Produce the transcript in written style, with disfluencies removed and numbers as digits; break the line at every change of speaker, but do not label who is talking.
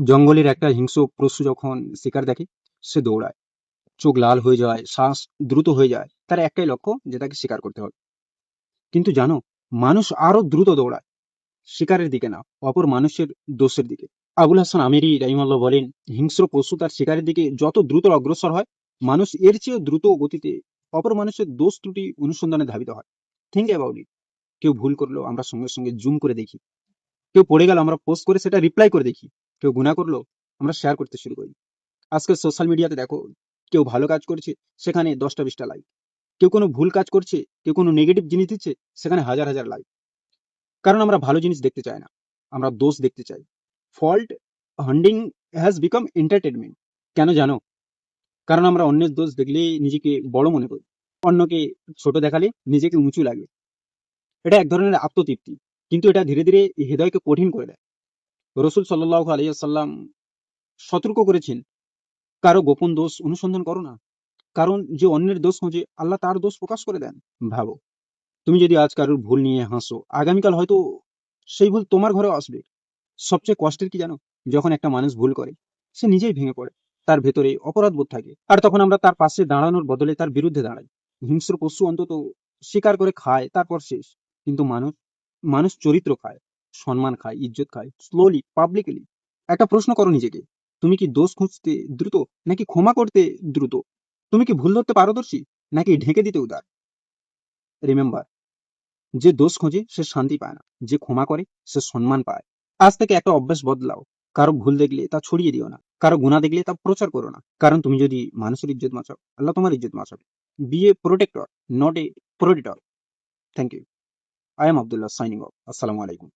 জঙ্গলের একটা হিংস্র পশু যখন শিকার দেখে, সে দৌড়ায়, চোখ লাল হয়ে যায়, শ্বাস দ্রুত হয়ে যায়, তার একটাই লক্ষ্য যে তাকে শিকার করতে হবে। কিন্তু জানো, মানুষ আরো দ্রুত দৌড়ায়, শিকারের দিকে না, অপর মানুষের দোষের দিকে। আবুল হাসান আমিরি রাহিমাল্লাহ বলেন, হিংস্র পশু তার শিকারের দিকে যত দ্রুত অগ্রসর হয়, মানুষ এর চেয়েও দ্রুত গতিতে অপর মানুষের দোষ ত্রুটি অনুসন্ধানে ধাবিত হয়। Think about it. কেউ ভুল করলো, আমরা সঙ্গে সঙ্গে জুম করে দেখি। কেউ পড়ে গেল, আমরা পোস্ট করে সেটা রিপ্লাই করে দেখি। কেউ গুনাহ করলো, আমরা শেয়ার করতে শুরু করি। আজকে সোশ্যাল মিডিয়াতে দেখো, কেউ ভালো কাজ করছে, সেখানে 10টা 20টা লাইক। কেউ কোনো ভুল কাজ করছে, কেউ কোনো নেগেটিভ জিনিস দিচ্ছে, সেখানে হাজার হাজার লাইক। কারণ আমরা ভালো জিনিস দেখতে চাই না, আমরা দোষ দেখতে চাই। Fault hunting has become entertainment. কেন জানো? কারণ আমরা অন্যের দোষ দেখলেই নিজেকে বড় মনে করি, অন্যকে ছোট দেখালে নিজেকে উঁচু লাগে। এটা এক ধরনের আত্মতৃপ্তি, কিন্তু এটা ধীরে ধীরে হৃদয়কে কঠিন করে দেয়। রসুল সাল্লাল্লাহু আলাইহি সাল্লাম সতর্ক করেছেন, কারো গোপন দোষ অনুসন্ধান করো না, কারণ যে অন্যের দোষ খোঁজে, আল্লাহ তার দোষ প্রকাশ করে দেন। ভাবো, তুমি যদি আজ কারোর ভুল নিয়ে হাসো, আগামীকাল হয়তো সেই ভুল তোমার ঘরেও আসবে। সবচেয়ে কষ্টের কি জানো? যখন একটা মানুষ ভুল করে, সে নিজেই ভেঙে পড়ে, তার ভেতরে অপরাধ বোধ থাকে, আর তখন আমরা তার পাশে দাঁড়ানোর বদলে তার বিরুদ্ধে দাঁড়াই। হিংস্র পশু অন্তত শিকার করে খায়, তারপর শেষ। কিন্তু মানুষ, মানুষ চরিত্র খায়, সম্মান খায়, ইজ্জত খায়, স্লোলি, পাবলিকলি। একটা প্রশ্ন করো নিজেকে, তুমি কি দোষ খুঁজতে দ্রুত, নাকি ক্ষমা করতে দ্রুত? তুমি কি ভুল ধরতে পারদর্শী, নাকি ঢেকে দিতে উদার? রিমেম্বার, যে দোষ খোঁজে সে শান্তি পায় না, যে ক্ষমা করে সে সম্মান পায়। আজ থেকে একটা অভ্যাস বদলাও, কারো ভুল দেখলে তা ছড়িয়ে দিও না, কারো গুনাহ দেখলে তা প্রচার করো না। কারণ তুমি যদি মানুষের ইজ্জত বাঁচাও, আল্লাহ তোমার ইজ্জত বাঁচাবে। Be a protector, not a predator. Thank you. I am Abdullah, signing off. আসসালামু আলাইকুম।